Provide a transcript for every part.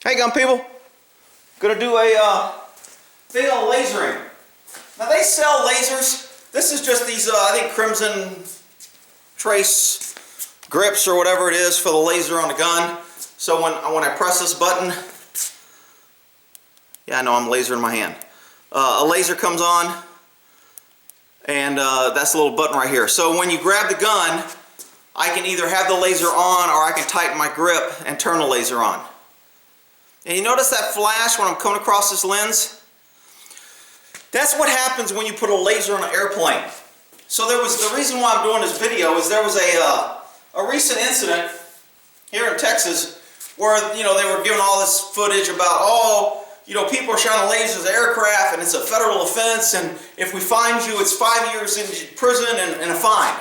Hey gun people, gonna do a thing on lasering. Now they sell lasers. This is just these I think Crimson Trace grips or whatever it is for the laser on the gun. So when I press this button, yeah, I know I'm lasering my hand. A laser comes on, and that's the little button right here. So when you grab the gun, I can either have the laser on or I can tighten my grip and turn the laser on. And you notice that flash when I'm coming across this lens? That's what happens when you put a laser on an airplane. So the reason why I'm doing this video is there was a recent incident here in Texas where they were giving all this footage about, people are shining lasers at aircraft and it's a federal offense, and if we find you it's 5 years in prison and a fine.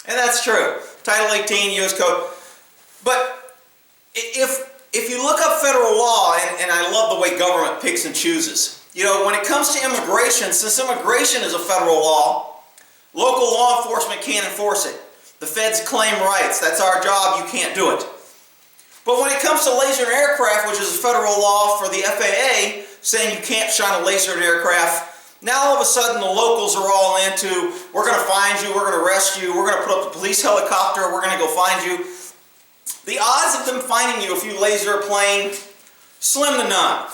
And that's true. Title 18 U.S. Code. But if you look up federal law, and I love the way government picks and chooses, when it comes to immigration, since immigration is a federal law, local law enforcement can't enforce it. The feds claim rights. That's our job. You can't do it. But when it comes to laser in aircraft, which is a federal law for the FAA, saying you can't shine a laser at aircraft, now all of a sudden the locals are all into, we're going to find you, we're going to arrest you, we're going to put up the police helicopter, we're going to go find you. The odds of them finding you if you laser a plane, slim to none.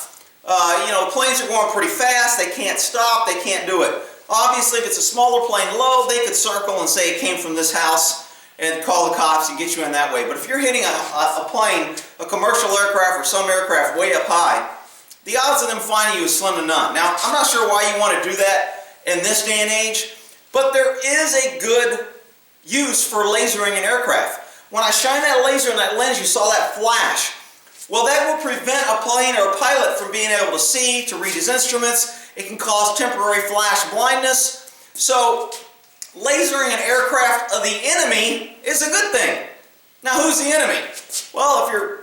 Planes are going pretty fast, they can't stop, they can't do it. Obviously, if it's a smaller plane low, they could circle and say it came from this house and call the cops and get you in that way. But if you're hitting a plane, a commercial aircraft or some aircraft way up high, the odds of them finding you is slim to none. Now, I'm not sure why you want to do that in this day and age, but there is a good use for lasering in aircraft. When I shine that laser in that lens, you saw that flash. Well, that will prevent a plane or a pilot from being able to see, to read his instruments. It can cause temporary flash blindness. So, lasering an aircraft of the enemy is a good thing. Now, who's the enemy? Well, if you're,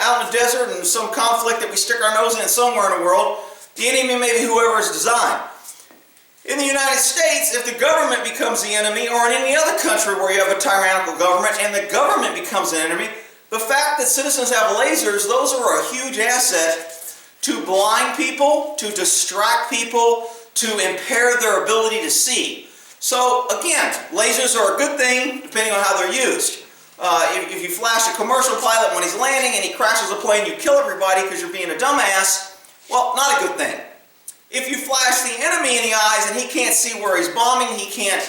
out in the desert and some conflict that we stick our nose in somewhere in the world, the enemy may be whoever is designed. In the United States, if the government becomes the enemy, or in any other country where you have a tyrannical government and the government becomes an enemy, the fact that citizens have lasers, those are a huge asset to blind people, to distract people, to impair their ability to see. So again, lasers are a good thing depending on how they're used. If you flash a commercial pilot when he's landing and he crashes a plane, you kill everybody because you're being a dumbass, well, not a good thing. If you flash the enemy in the eyes and he can't see where he's bombing, he can't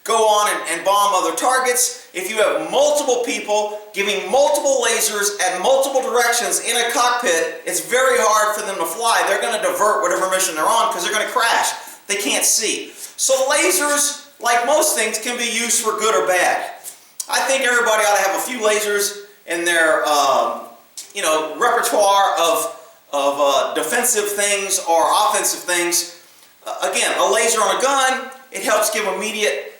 go on and bomb other targets. If you have multiple people giving multiple lasers at multiple directions in a cockpit, it's very hard for them to fly. They're going to divert whatever mission they're on because they're going to crash. They can't see. So lasers, like most things, can be used for good or bad. I think everybody ought to have a few lasers in their repertoire of defensive things or offensive things. Again, a laser on a gun, it helps give immediate.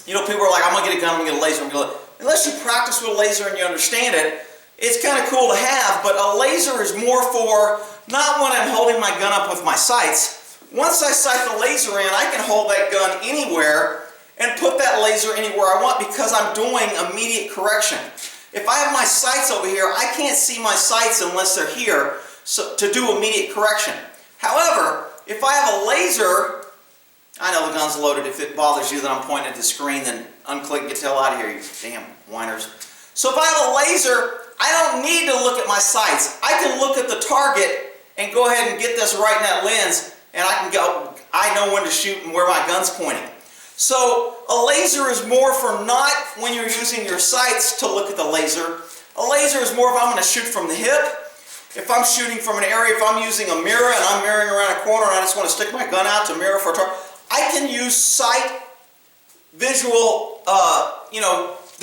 People are like, I'm going to get a gun, I'm going to get a laser. Unless you practice with a laser and you understand it, it's kind of cool to have, but a laser is more for not when I'm holding my gun up with my sights. Once I sight the laser in, I can hold that gun anywhere and put that laser anywhere I want because I'm doing immediate correction. If I have my sights over here, I can't see my sights unless they're here to do immediate correction. However, if I have a laser, I know the gun's loaded. If it bothers you that I'm pointing at the screen, then unclick and get the hell out of here, you damn whiners. So if I have a laser, I don't need to look at my sights. I can look at the target and go ahead and get this right in that lens, and I know when to shoot and where my gun's pointing. So a laser is more for not when you're using your sights to look at the laser. A laser is more if I'm going to shoot from the hip. If I'm shooting from an area, if I'm using a mirror and I'm mirroring around a corner and I just want to stick my gun out to mirror for a target, I can use sight, visual,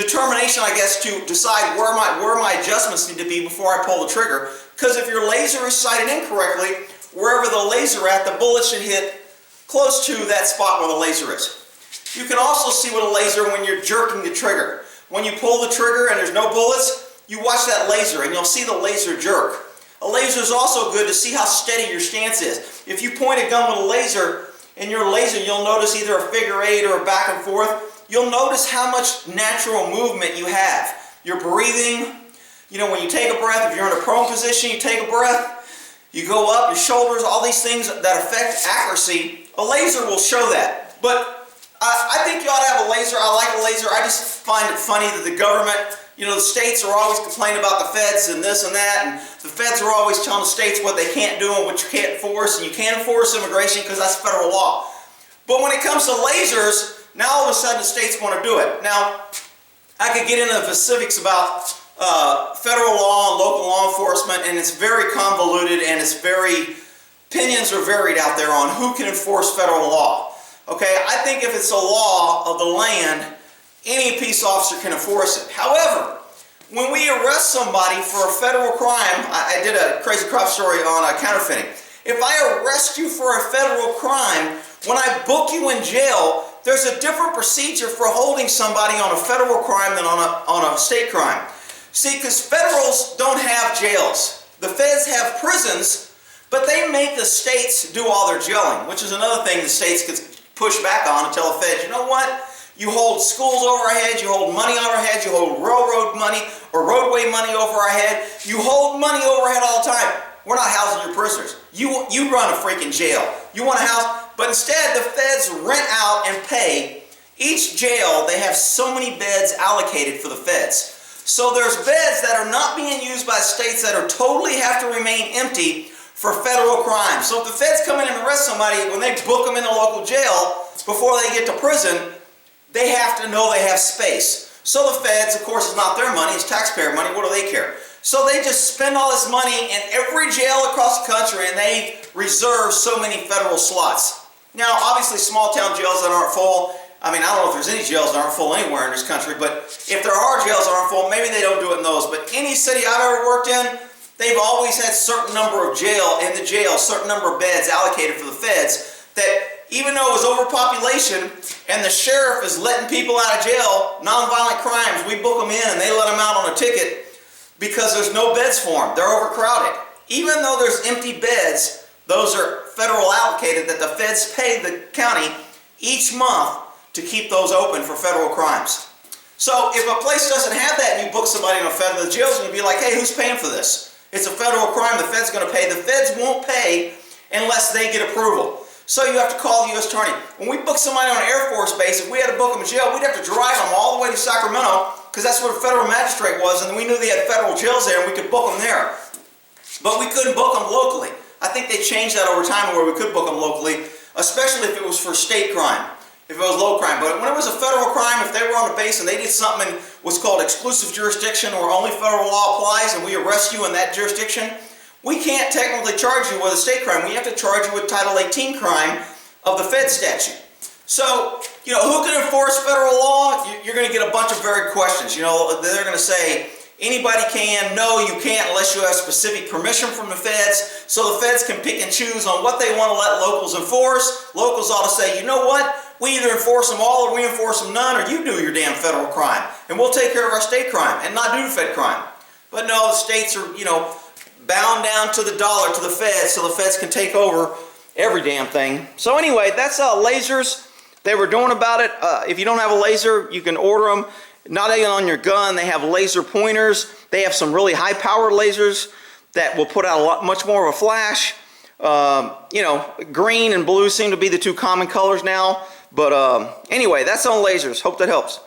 determination, I guess, to decide where my adjustments need to be before I pull the trigger. Because if your laser is sighted incorrectly, wherever the laser at, the bullet should hit close to that spot where the laser is. You can also see with a laser when you're jerking the trigger. When you pull the trigger and there's no bullets, you watch that laser and you'll see the laser jerk. A laser is also good to see how steady your stance is. If you point a gun with a laser, in your laser you'll notice either a figure eight or a back and forth. You'll notice how much natural movement you have. You're breathing, You know, when you take a breath, if you're in a prone position, you take a breath, you go up, your shoulders, all these things that affect accuracy, a laser will show that. But I think you ought to have a laser. I like a laser. I just find it funny that the government, you know, the states are always complaining about the feds and this and that, and the feds are always telling the states what they can't do and what you can't enforce, and you can't enforce immigration because that's federal law. But when it comes to lasers, now all of a sudden the states want to do it. Now, I could get into the specifics about federal law and local law enforcement, and it's very convoluted, and opinions are varied out there on who can enforce federal law. Okay, I think if it's a law of the land, any peace officer can enforce it. However, when we arrest somebody for a federal crime, I did a crazy crop story on counterfeiting. If I arrest you for a federal crime, when I book you in jail, there's a different procedure for holding somebody on a federal crime than on a state crime. See, because federals don't have jails. The feds have prisons, but they make the states do all their jailing, which is another thing the states could push back on and tell the feds, you know what? You hold schools over our heads, you hold money over our heads, you hold railroad money or roadway money over our head. You hold money over our head all the time. We're not housing your prisoners. You run a freaking jail. You want a house? But instead, the feds rent out and pay. Each jail, they have so many beds allocated for the feds. So there's beds that are not being used by states that are totally have to remain empty for federal crimes. So if the feds come in and arrest somebody, when they book them in a local jail before they get to prison, they have to know they have space. So the feds, of course, it's not their money, it's taxpayer money, what do they care? So they just spend all this money in every jail across the country, and they reserve so many federal slots. Now, obviously, small town jails that aren't full, I mean, I don't know if there's any jails that aren't full anywhere in this country, but if there are jails that aren't full, maybe they don't do it in those. But any city I've ever worked in, they've always had a certain number of certain number of beds allocated for the feds, that even though it was overpopulation and the sheriff is letting people out of jail, nonviolent crimes, we book them in and they let them out on a ticket because there's no beds for them. They're overcrowded. Even though there's empty beds, those are federal allocated that the feds pay the county each month to keep those open for federal crimes. So if a place doesn't have that and you book somebody in a federal, the jail's going to be like, hey, who's paying for this? It's a federal crime, the fed's going to pay. The feds won't pay unless they get approval. So you have to call the U.S. Attorney. When we book somebody on an Air Force base, if we had to book them in jail, we'd have to drive them all the way to Sacramento, because that's where the federal magistrate was, and we knew they had federal jails there, and we could book them there. But we couldn't book them locally. I think they changed that over time where we could book them locally, especially if it was for state crime, if it was low crime. But when it was a federal crime, if they were on a base and they did something in what's called exclusive jurisdiction, or only federal law applies, and we arrest you in that jurisdiction, we can't technically charge you with a state crime. We have to charge you with Title 18 crime of the Fed statute. So, you know, who can enforce federal law? You're going to get a bunch of varied questions. You know, they're going to say, anybody can. No, you can't unless you have specific permission from the feds. So the feds can pick and choose on what they want to let locals enforce. Locals ought to say, you know what? We either enforce them all or we enforce them none, or you do your damn federal crime. And we'll take care of our state crime and not do Fed crime. But no, the states are, you know, bound down to the dollar, to the feds, so the feds can take over every damn thing. So anyway, that's lasers. They were doing about it. If you don't have a laser, you can order them. Not even on your gun. They have laser pointers. They have some really high-powered lasers that will put out much more of a flash. You know, green and blue seem to be the two common colors now. But anyway, that's on lasers. Hope that helps.